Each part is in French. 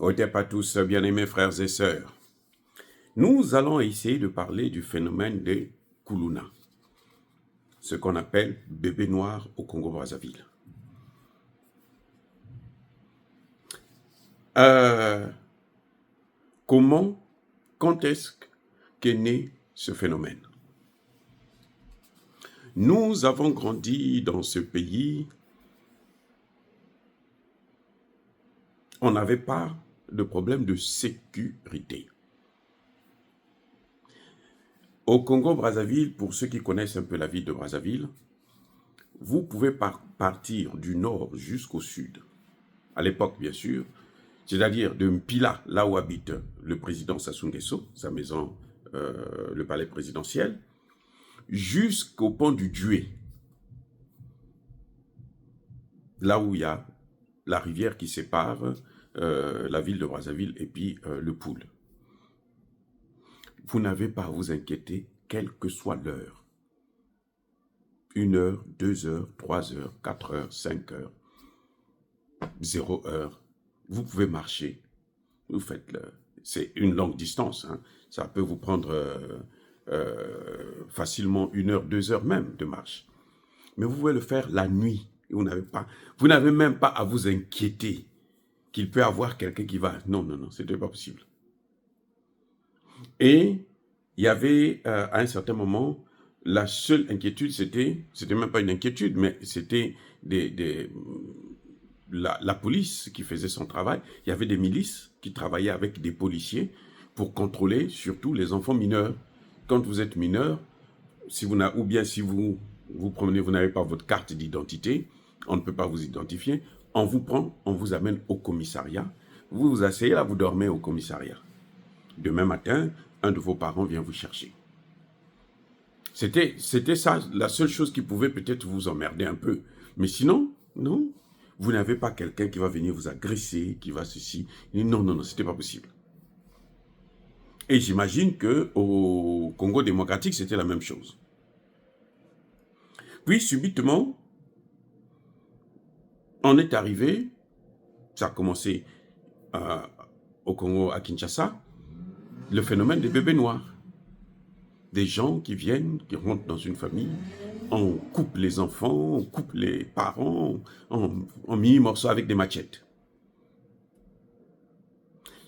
Otep à tous, bien-aimés frères et sœurs. Nous allons essayer de parler du phénomène des Kuluna, ce qu'on appelle bébé noir au Congo-Brazzaville. Quand est-ce qu'est né ce phénomène? Nous avons grandi dans ce pays. On n'avait pas de problème de sécurité. Au Congo-Brazzaville, pour ceux qui connaissent un peu la ville de Brazzaville, vous pouvez partir du nord jusqu'au sud, à l'époque bien sûr, c'est-à-dire de Mpila, là où habite le président Sassou Nguesso, sa maison, le palais présidentiel, jusqu'au pont du Djoué, là où il y a la rivière qui sépare la ville de Brazzaville et puis le Poul. Vous n'avez pas à vous inquiéter, quelle que soit l'heure. 1 heure, 2 heures, 3 heures, 4 heures, 5 heures, 0 heure. Vous pouvez marcher. Vous faites c'est une longue distance. Hein. Ça peut vous prendre facilement 1 heure, 2 heures même de marche. Mais vous pouvez le faire la nuit. Vous n'avez même pas à vous inquiéter qu'il peut y avoir quelqu'un qui va. Non, non, non, c'était pas possible. Et il y avait, à un certain moment, la seule inquiétude, c'était même pas une inquiétude, mais c'était la police qui faisait son travail. Il y avait des milices qui travaillaient avec des policiers pour contrôler surtout les enfants mineurs. Quand vous êtes mineur, si vous vous promenez, vous n'avez pas votre carte d'identité, on ne peut pas vous identifier, on vous prend, on vous amène au commissariat, vous vous asseyez là, vous dormez au commissariat. Demain matin, un de vos parents vient vous chercher. C'était ça, la seule chose qui pouvait peut-être vous emmerder un peu. Mais sinon, non, vous n'avez pas quelqu'un qui va venir vous agresser, qui va ceci. Non, non, non, c'était pas possible. Et j'imagine qu'au Congo démocratique, c'était la même chose. Puis, subitement, on est arrivé, ça a commencé au Congo, à Kinshasa, le phénomène des bébés noirs. Des gens qui viennent, qui rentrent dans une famille, on coupe les enfants, on coupe les parents, on mini-morceaux avec des machettes.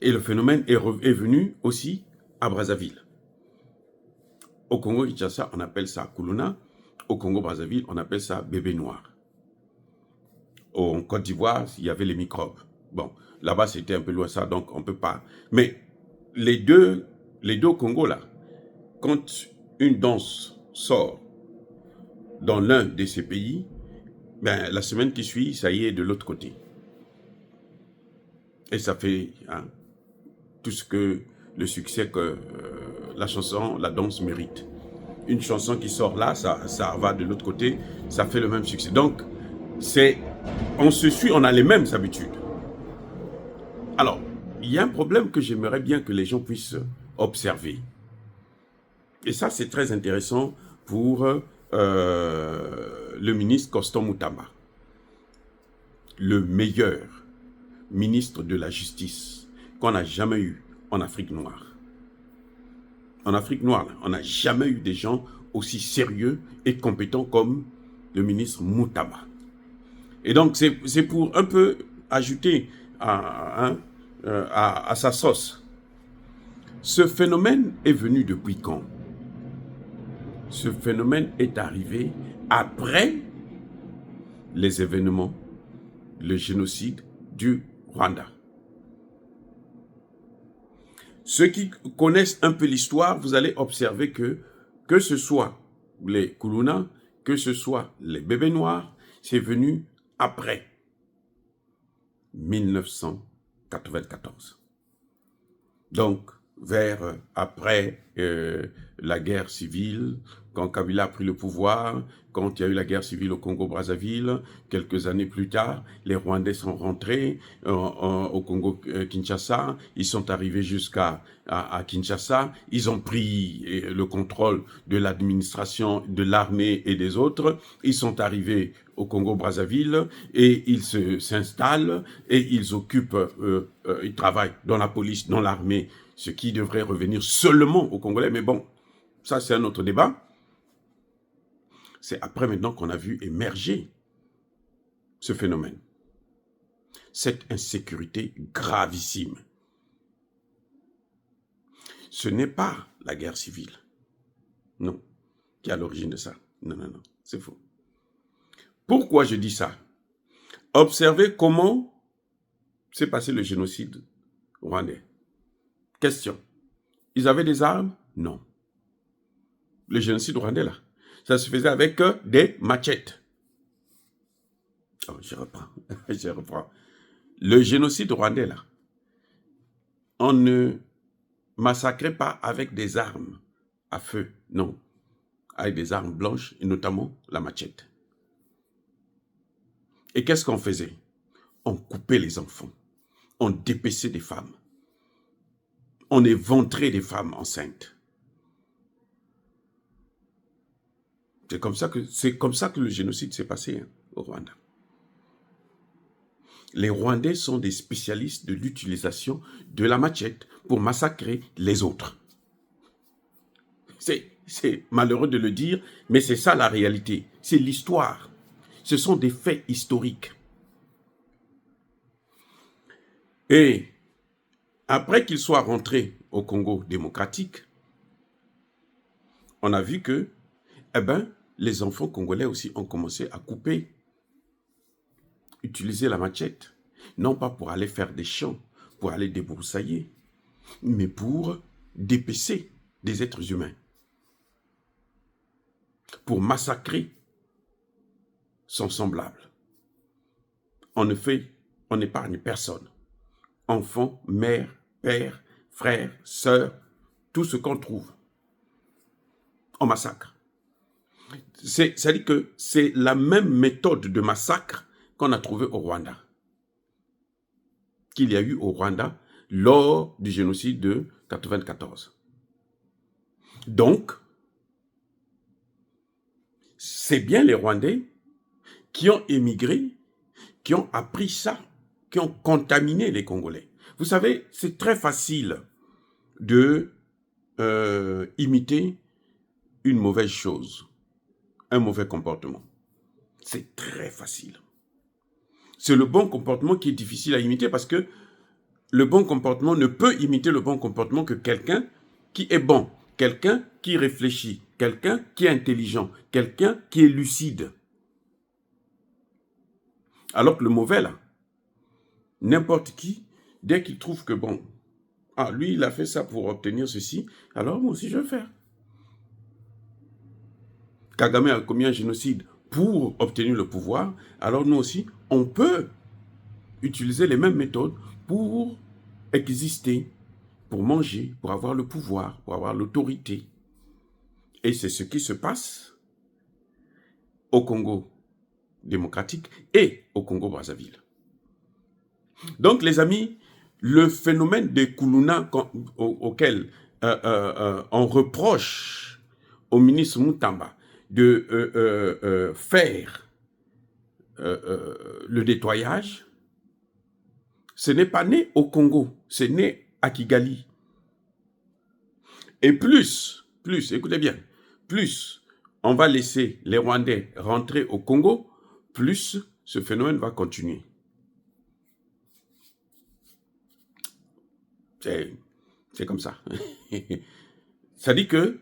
Et le phénomène est venu aussi à Brazzaville. Au Congo-Kinshasa, on appelle ça Kuluna. Au Congo-Brazzaville, on appelle ça bébé noir. En Côte d'Ivoire, il y avait les microbes. Bon, là-bas, c'était un peu loin ça, donc on ne peut pas. Mais les deux Congos, là, quand une danse sort dans l'un de ces pays, ben, la semaine qui suit, ça y est de l'autre côté. Et ça fait tout ce que le succès que la chanson, la danse mérite. Une chanson qui sort là, ça va de l'autre côté, ça fait le même succès. Donc, on se suit, on a les mêmes habitudes. Alors, il y a un problème que j'aimerais bien que les gens puissent observer. Et ça, c'est très intéressant pour le ministre Constant Moutamba, le meilleur ministre de la justice qu'on n'a jamais eu en Afrique noire. En Afrique noire, on n'a jamais eu des gens aussi sérieux et compétents comme le ministre Moutamba. Et donc, c'est pour un peu ajouter à sa sauce. Ce phénomène est venu depuis quand? Ce phénomène est arrivé après les événements, le génocide du Rwanda. Ceux qui connaissent un peu l'histoire, vous allez observer que ce soit les Kuluna, que ce soit les bébés noirs, c'est venu après 1994. Donc, après la guerre civile, quand Kabila a pris le pouvoir, quand il y a eu la guerre civile au Congo-Brazzaville, quelques années plus tard, les Rwandais sont rentrés au Congo-Kinshasa, ils sont arrivés jusqu'à Kinshasa, ils ont pris le contrôle de l'administration, de l'armée et des autres, ils sont arrivés au Congo-Brazzaville et ils s'installent et ils occupent, ils travaillent dans la police, dans l'armée, ce qui devrait revenir seulement aux Congolais, mais bon, ça c'est un autre débat. C'est après maintenant qu'on a vu émerger ce phénomène. Cette insécurité gravissime. Ce n'est pas la guerre civile, non, qui est à l'origine de ça. Non, non, non, c'est faux. Pourquoi je dis ça? Observez comment s'est passé le génocide rwandais. Question. Ils avaient des armes? Non. Le génocide rwandais, là, ça se faisait avec des machettes. Oh, je reprends. Je reprends. Le génocide rwandais, là, on ne massacrait pas avec des armes à feu, non. Avec des armes blanches, et notamment la machette. Et qu'est-ce qu'on faisait? On coupait les enfants. On dépêchait des femmes. On éventrait des femmes enceintes. C'est comme ça que le génocide s'est passé au Rwanda. Les Rwandais sont des spécialistes de l'utilisation de la machette pour massacrer les autres. C'est malheureux de le dire, mais c'est ça la réalité. C'est l'histoire. Ce sont des faits historiques. Et après qu'ils soient rentrés au Congo démocratique, on a vu que, les enfants congolais aussi ont commencé à couper, utiliser la machette, non pas pour aller faire des champs, pour aller débroussailler, mais pour dépecer des êtres humains, pour massacrer son semblable. On n'épargne personne. Enfants, mères, pères, frères, sœurs, tout ce qu'on trouve. On massacre. C'est-à-dire que c'est la même méthode de massacre qu'on a trouvée au Rwanda, qu'il y a eu au Rwanda lors du génocide de 1994. Donc, c'est bien les Rwandais qui ont émigré, qui ont appris ça, qui ont contaminé les Congolais. Vous savez, c'est très facile de imiter une mauvaise chose, un mauvais comportement. C'est très facile. C'est le bon comportement qui est difficile à imiter parce que le bon comportement ne peut imiter le bon comportement que quelqu'un qui est bon, quelqu'un qui réfléchit, quelqu'un qui est intelligent, quelqu'un qui est lucide. Alors que le mauvais, là, n'importe qui, dès qu'il trouve que bon, lui, il a fait ça pour obtenir ceci, alors moi aussi je vais le faire. Kagame a commis un génocide pour obtenir le pouvoir, alors nous aussi, on peut utiliser les mêmes méthodes pour exister, pour manger, pour avoir le pouvoir, pour avoir l'autorité. Et c'est ce qui se passe au Congo démocratique et au Congo-Brazzaville. Donc, les amis, le phénomène des Kuluna auquel on reproche au ministre Mutamba de faire le nettoyage, ce n'est pas né au Congo, c'est né à Kigali. Et plus, écoutez bien, plus on va laisser les Rwandais rentrer au Congo, plus ce phénomène va continuer. C'est comme ça. Ça dit que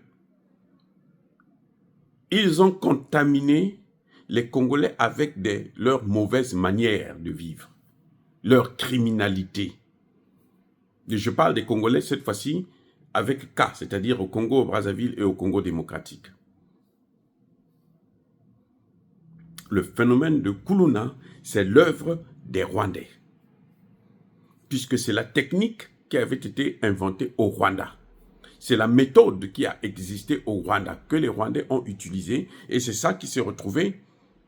ils ont contaminé les Congolais avec leurs mauvaises manières de vivre, leur criminalité. Et je parle des Congolais cette fois-ci avec K, c'est-à-dire au Congo, au Brazzaville et au Congo démocratique. Le phénomène de Kuluna, c'est l'œuvre des Rwandais, puisque c'est la technique qui avait été inventée au Rwanda. C'est la méthode qui a existé au Rwanda, que les Rwandais ont utilisée, et c'est ça qui s'est retrouvé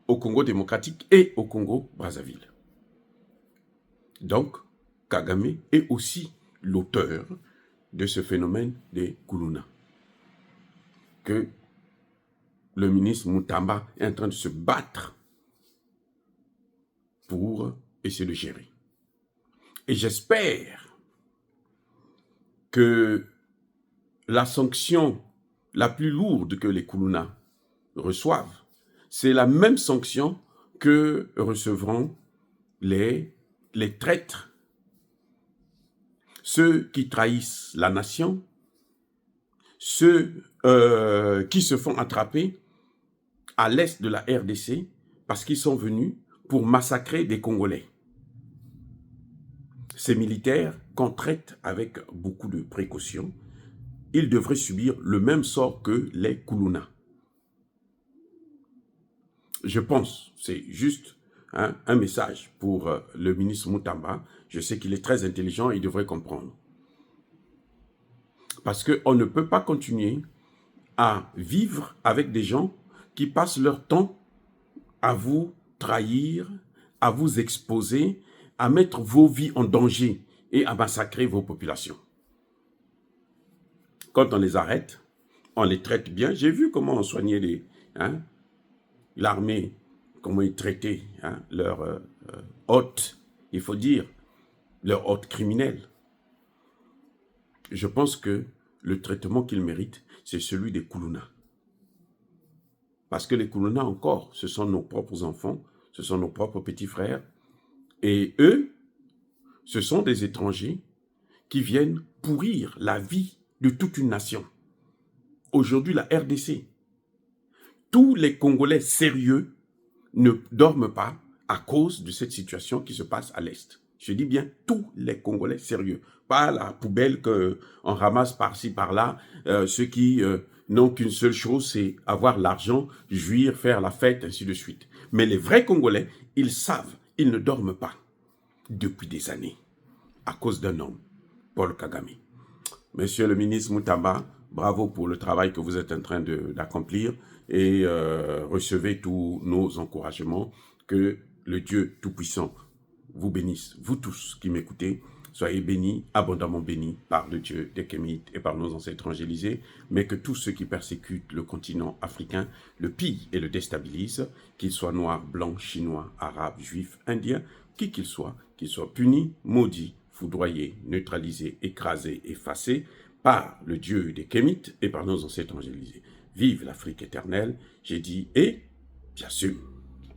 au Congo démocratique et au Congo-Brazzaville. Donc, Kagame est aussi l'auteur de ce phénomène des Kuluna, que le ministre Mutamba est en train de se battre pour essayer de gérer. Et j'espère que la sanction la plus lourde que les Kuluna reçoivent, c'est la même sanction que recevront les traîtres, ceux qui trahissent la nation, ceux qui se font attraper à l'est de la RDC parce qu'ils sont venus pour massacrer des Congolais. Ces militaires, qu'on traite avec beaucoup de précautions, ils devraient subir le même sort que les Kuluna. Je pense, c'est juste un message pour le ministre Mutamba. Je sais qu'il est très intelligent et il devrait comprendre. Parce qu'on ne peut pas continuer à vivre avec des gens qui passent leur temps à vous trahir, à vous exposer, à mettre vos vies en danger et à massacrer vos populations. Quand on les arrête, on les traite bien. J'ai vu comment on soignait l'armée, comment ils traitaient leurs hôtes, il faut dire, leurs hôtes criminels. Je pense que le traitement qu'ils méritent, c'est celui des Kuluna. Parce que les Kuluna encore, ce sont nos propres enfants, ce sont nos propres petits frères. Et eux, ce sont des étrangers qui viennent pourrir la vie de toute une nation. Aujourd'hui, la RDC, tous les Congolais sérieux ne dorment pas à cause de cette situation qui se passe à l'Est. Je dis bien tous les Congolais sérieux. Pas la poubelle qu'on ramasse par-ci, par-là. Ceux qui n'ont qu'une seule chose, c'est avoir l'argent, jouir, faire la fête, ainsi de suite. Mais les vrais Congolais, ils savent, ils ne dorment pas depuis des années à cause d'un homme, Paul Kagame. Monsieur le ministre Mutamba, bravo pour le travail que vous êtes en train d'accomplir et recevez tous nos encouragements. Que le Dieu Tout-Puissant vous bénisse. Vous tous qui m'écoutez, soyez bénis, abondamment bénis par le Dieu des Kémites et par nos ancêtres angélisés, mais que tous ceux qui persécutent le continent africain le pillent et le déstabilisent, qu'ils soient noirs, blancs, chinois, arabes, juifs, indiens, qui qu'ils soient punis, maudits, foudroyés, neutralisés, écrasés, effacés par le Dieu des Kémites et par nos ancêtres angélisés. Vive l'Afrique éternelle, j'ai dit, et j'assume.